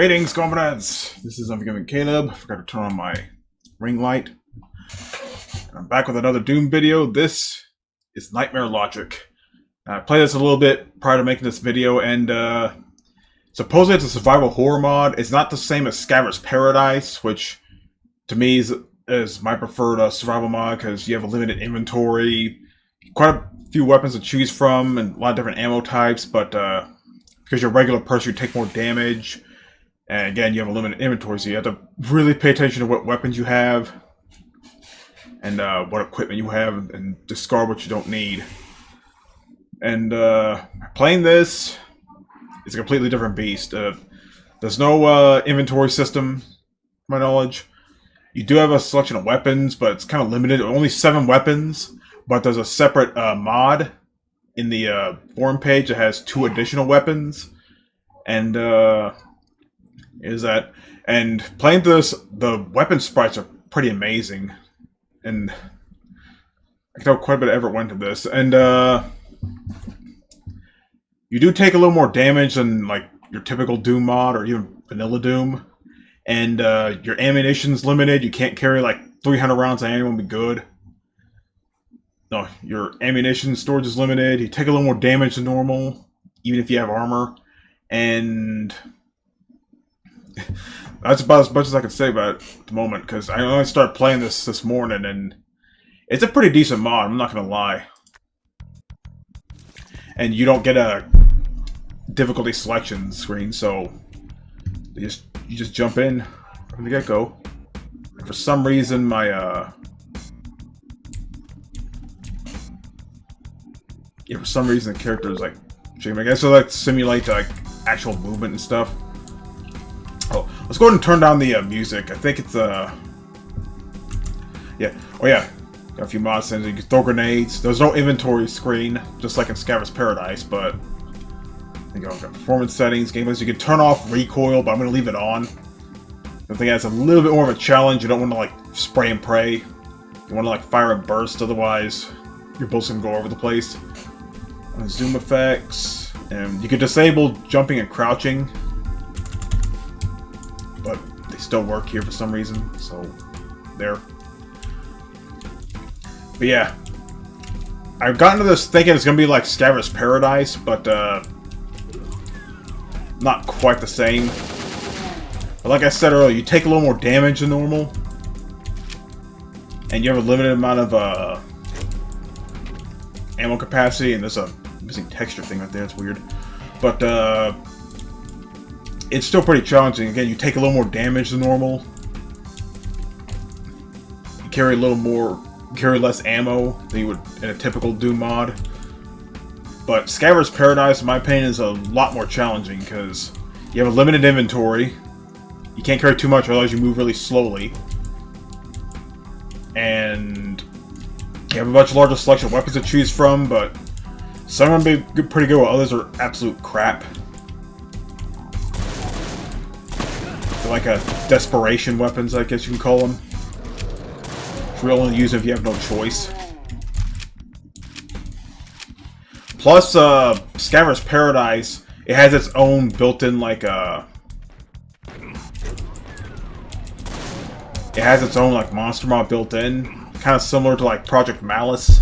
Greetings, comrades! This is Unforgiving Caleb. I forgot to turn on my ring light. I'm back with another Doom video. This is Nightmare Logic. I played this a little bit prior to making this video, and supposedly it's a survival horror mod. It's not the same as Scaver's Paradise, which to me is my preferred survival mod because you have a limited inventory, quite a few weapons to choose from, and a lot of different ammo types, but because you're a regular person, you take more damage. And again, you have a limited inventory, so you have to really pay attention to what weapons you have and what equipment you have, and discard what you don't need. And playing this is a completely different beast. There's no inventory system, to my knowledge. You do have a selection of weapons, but it's kind of limited. Only 7 weapons, but there's a separate mod in the forum page that has 2 additional weapons. And and playing this, the weapon sprites are pretty amazing, and I can tell quite a bit of effort went into this. And you do take a little more damage than like your typical Doom mod or even vanilla Doom, and your ammunition's limited. You can't carry like 300 rounds of ammo and be good. No, your ammunition storage is limited. You take a little more damage than normal, even if you have armor, and that's about as much as I can say about it at the moment, because I only started playing this morning, and it's a pretty decent mod, I'm not going to lie. And you don't get a difficulty selection screen, so you just jump in from the get-go. For some reason, my for some reason the character is like, I guess so, like simulate like actual movement and stuff. Oh, let's go ahead and turn down the music. I think it's yeah. Oh yeah, got a few mod settings. You can throw grenades. There's no inventory screen, just like in Scaver's Paradise. But you got performance settings, gameplay. So you can turn off recoil, but I'm gonna leave it on. I think that's a little bit more of a challenge. You don't want to like spray and pray. You want to like fire and burst, otherwise your bullets can go over the place. Zoom effects, and you can disable jumping and crouching, but they still work here for some reason, so there. But yeah, I've gotten to this thinking it's gonna be like Scaver's Paradise, but not quite the same. But like I said earlier, you take a little more damage than normal, and you have a limited amount of ammo capacity, and there's a missing texture thing right there, it's weird. But it's still pretty challenging. Again, you take a little more damage than normal. You carry less ammo than you would in a typical Doom mod. But Scaver's Paradise, in my opinion, is a lot more challenging because you have a limited inventory. You can't carry too much, otherwise you move really slowly. And you have a much larger selection of weapons to choose from, but some of them be pretty good, while others are absolute crap. They're like desperation weapons, I guess you can call them. Which you'll only use if you have no choice. Plus, Scaver's Paradise, it has its own built-in, like, it has its own, like, monster mod built in. Kind of similar to, like, Project Malice.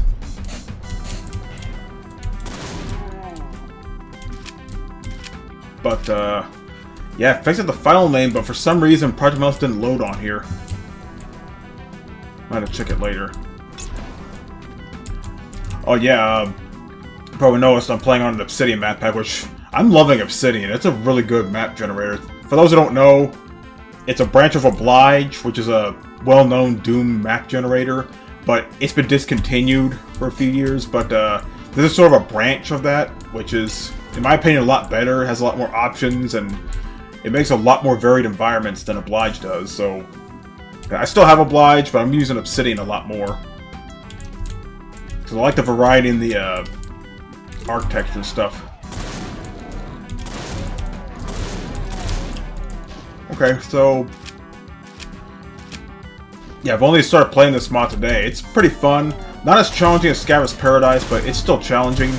But, yeah, fixed the file name, but for some reason, Project Malice didn't load on here. Might have to check it later. Oh, yeah, you probably noticed I'm playing on an Obsidian map pack, which I'm loving Obsidian. It's a really good map generator. For those who don't know, it's a branch of Oblige, which is a well-known Doom map generator, but it's been discontinued for a few years. But this is sort of a branch of that, which is, in my opinion, a lot better. It has a lot more options, and it makes a lot more varied environments than Oblige does. So I still have Oblige, but I'm using Obsidian a lot more because I like the variety in the architecture stuff. Okay, so yeah, I've only started playing this mod today. It's pretty fun. Not as challenging as Scaver's Paradise, but it's still challenging.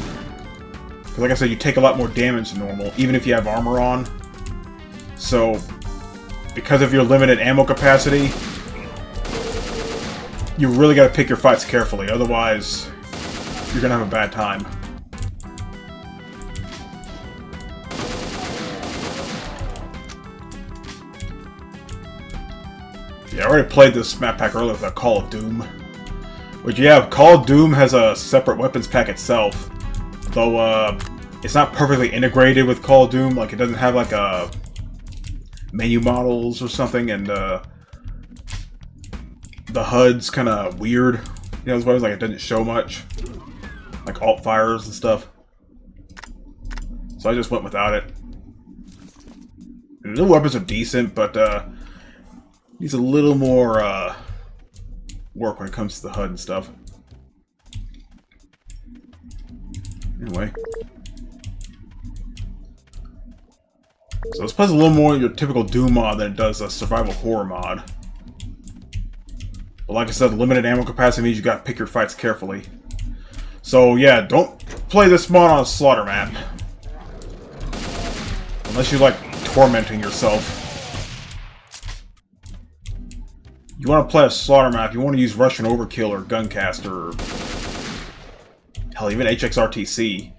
Because like I said, you take a lot more damage than normal, even if you have armor on. So, because of your limited ammo capacity, you really gotta pick your fights carefully, otherwise you're gonna have a bad time. Yeah, I already played this map pack earlier with Call of Doom. Which, yeah, Call of Doom has a separate weapons pack itself. Though, it's not perfectly integrated with Call of Doom. Like, it doesn't have, like, a menu models or something, and, the HUD's kind of weird. You know, as well as, like, it doesn't show much. Like, alt fires and stuff. So I just went without it. And the weapons are decent, but, needs a little more, work when it comes to the HUD and stuff. Anyway. So this plays a little more your typical Doom mod than it does a survival horror mod. But like I said, limited ammo capacity means you gotta pick your fights carefully. So yeah, don't play this mod on a slaughter map. Unless you like tormenting yourself. You want to play a slaughter map, you want to use Russian Overkill or Guncaster, or hell, even HXRTC.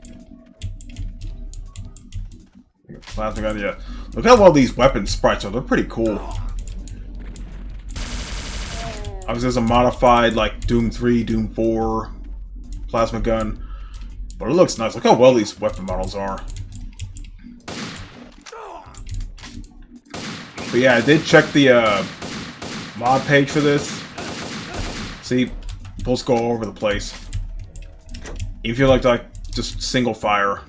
Plasma gun, yeah. Look how well these weapon sprites are, they're pretty cool. Obviously there's a modified, like, Doom 3, Doom 4, plasma gun. But it looks nice, look how well these weapon models are. But yeah, I did check the, mod page for this. See, bullets go all over the place. If you like just single fire.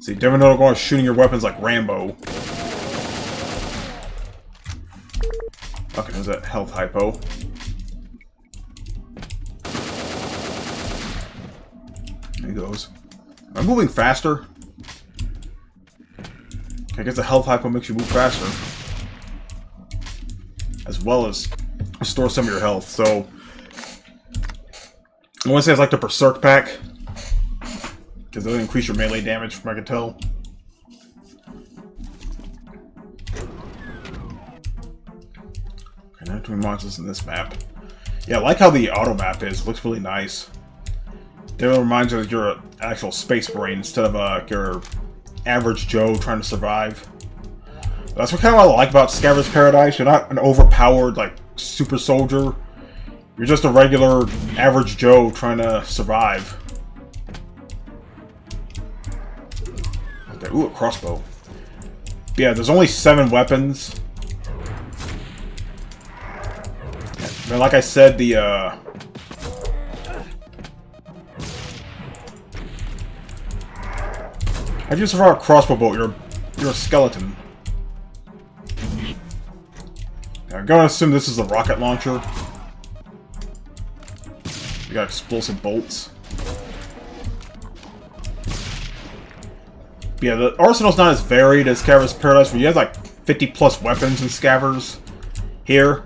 See, different don't go shooting your weapons like Rambo. Okay, there's that health hypo. There he goes. Am I moving faster? I guess the health hypo makes you move faster. As well as restore some of your health, so... I want to say it's like the Berserk pack. Because it'll increase your melee damage, from what I can tell. Okay, now doing monsters in this map. Yeah, I like how the auto map is. It looks really nice. It reminds you that you're an actual space marine instead of your average Joe trying to survive. That's what kind of what I like about Scavenger's Paradise. You're not an overpowered, like, super soldier. You're just a regular average Joe trying to survive. Okay, ooh, a crossbow. But yeah, there's only 7 weapons. And like I said, the how do you survive a crossbow bolt? You're a skeleton. I'm gonna assume this is the rocket launcher. You got explosive bolts. But yeah, the arsenal's not as varied as Scavenger's Paradise, where you have like 50 plus weapons in Scavers. Here,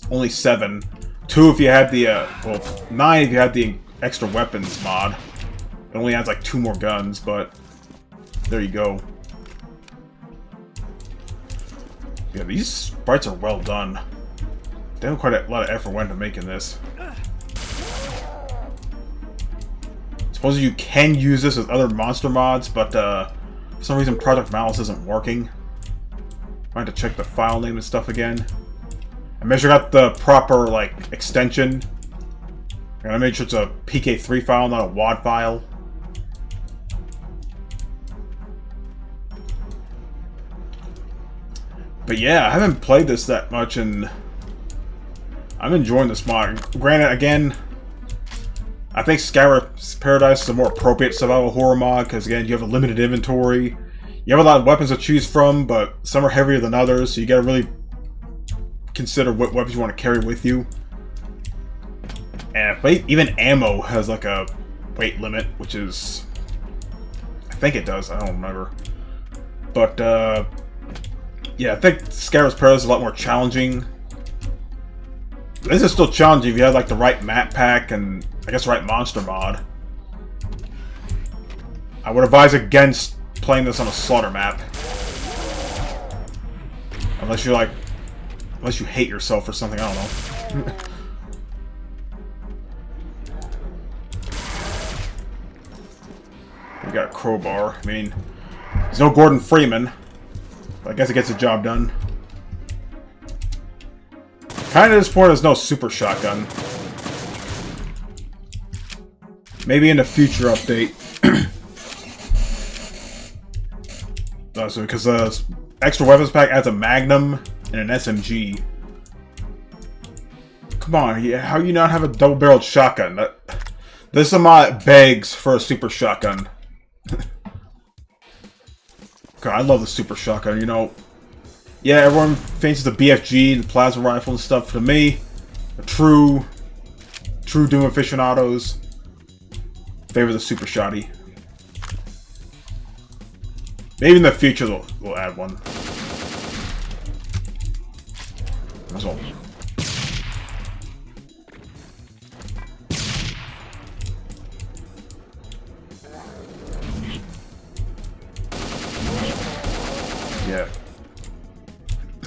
only 7. 2 if you had the, well, 9 if you had the extra weapons mod. It only adds like 2 more guns, but there you go. Yeah, these sprites are well done. They have quite a lot of effort went into making this. Suppose you can use this with other monster mods, but for some reason Project Malice isn't working. I have to check the file name and stuff again. I made sure I got the proper, like, extension. And I made sure it's a PK3 file, not a WAD file. But yeah, I haven't played this that much, and I'm enjoying this mod. Granted, again, I think Scavenger's Paradise is a more appropriate survival horror mod, because again, you have a limited inventory. You have a lot of weapons to choose from, but some are heavier than others, so you gotta really consider what weapons you want to carry with you. And even ammo has like a weight limit, which is... I think it does, I don't remember. But, yeah, I think Scavenger's Paradise is a lot more challenging. This is still challenging if you have like the right map pack and I guess the right monster mod. I would advise against playing this on a slaughter map. Unless you're like... Unless you hate yourself or something, I don't know. We got a crowbar. I mean, there's no Gordon Freeman. But I guess it gets the job done. Kinda disappointed there's no super shotgun. Maybe in a future update. So because extra weapons pack adds a Magnum and an SMG. Come on, how you not have a double-barreled shotgun? This is a mod that begs for a super shotgun. God, I love the super shotgun, you know. Yeah, everyone fancies the BFG, the plasma rifle and stuff. For me, the true Doom aficionados favor the super shotty. Maybe in the future we'll add one. That's all. Yeah.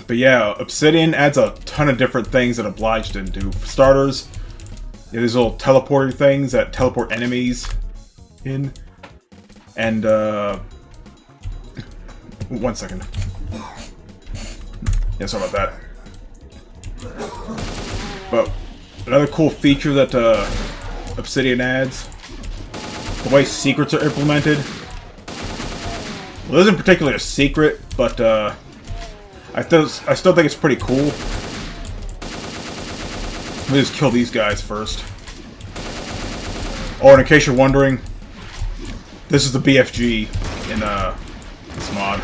But yeah, Obsidian adds a ton of different things that Oblige didn't do. For starters, these little teleporting things that teleport enemies in. And, one second. Yeah, sorry about that. But another cool feature that Obsidian adds, the way secrets are implemented. Well, this isn't particularly a secret, but I still think it's pretty cool. Let me just kill these guys first. Oh, and in case you're wondering, this is the BFG in this mod.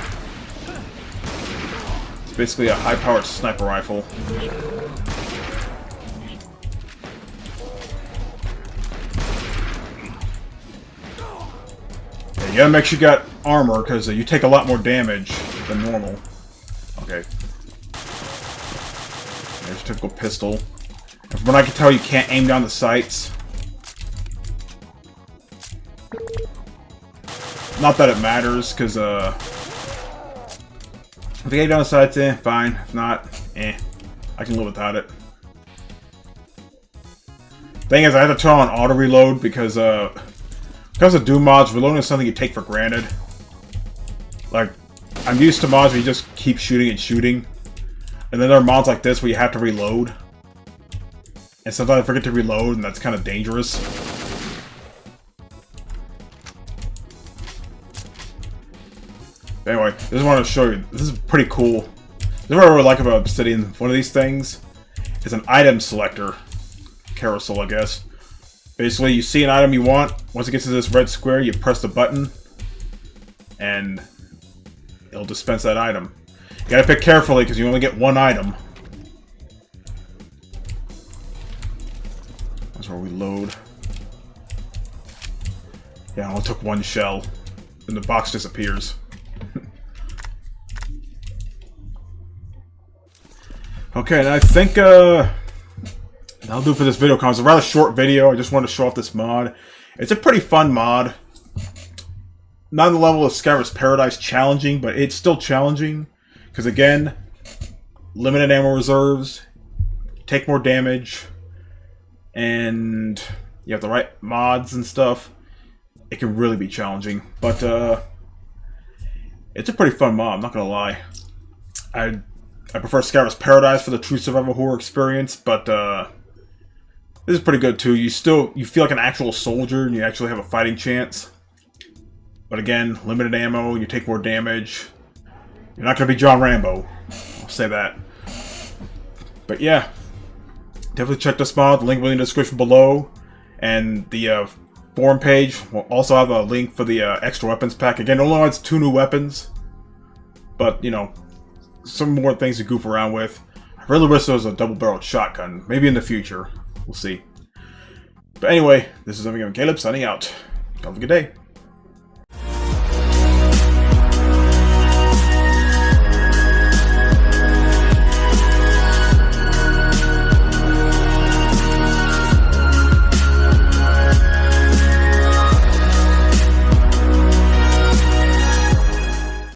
It's basically a high-powered sniper rifle. Yeah, you gotta make sure you got armor, because you take a lot more damage than normal. Okay. There's a typical pistol. And from what I can tell, you can't aim down the sights. Not that it matters, because, if you aim down the sights, fine. If not, I can live without it. Thing is, I had to turn on auto-reload, because of Doom mods, reloading is something you take for granted. Like, I'm used to mods where you just keep shooting and shooting. And then there are mods like this where you have to reload. And sometimes I forget to reload, and that's kind of dangerous. Anyway, I just wanted to show you. This is pretty cool. This is what I really like about Obsidian. One of these things is an item selector. Carousel, I guess. Basically, you see an item you want. Once it gets to this red square, you press the button. And it'll dispense that item. You gotta pick carefully, because you only get one item. That's where we load. Yeah, I only took one shell. Then the box disappears. Okay, and I think that'll do for this video. It's a rather short video. I just wanted to show off this mod. It's a pretty fun mod. Not on the level of Skyrim's Paradise challenging, but it's still challenging. Because again, limited ammo reserves, take more damage, and you have the right mods and stuff. It can really be challenging. But it's a pretty fun mod, I'm not gonna lie. I prefer Skyrim's Paradise for the true survival horror experience, but this is pretty good too. You feel like an actual soldier, and you actually have a fighting chance. But again, limited ammo, you take more damage. You're not going to be John Rambo. I'll say that. But yeah, definitely check this mod. The link will be in the description below. And the forum page will also have a link for the extra weapons pack. Again, it only has 2 new weapons. But, you know, some more things to goof around with. I really wish there was a double-barreled shotgun. Maybe in the future. We'll see. But anyway, this is Mugens and Caleb signing out. Have a good day.